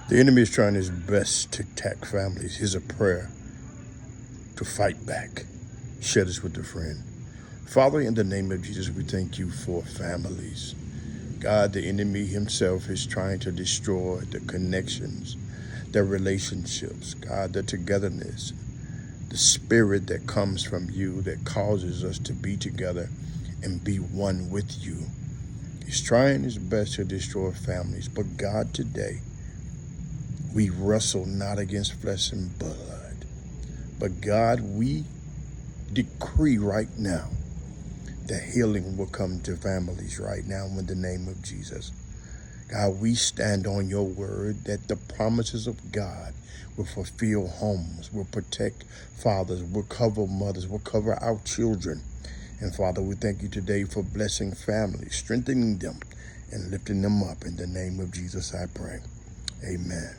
The enemy is trying his best to attack families. Here's a prayer to fight back. Share this with a friend. Father, in the name of Jesus, we thank you for families. God, the enemy himself is trying to destroy the connections, the relationships, God, the togetherness, the spirit that comes from you that causes us to be together and be one with you. He's trying his best to destroy families. But God, today, we wrestle not against flesh and blood. But God, we decree right now that healing will come to families right now in the name of Jesus. God, we stand on your word that the promises of God will fulfill homes, will protect fathers, will cover mothers, will cover our children. And Father, we thank you today for blessing families, strengthening them, and lifting them up. In the name of Jesus, I pray. Amen.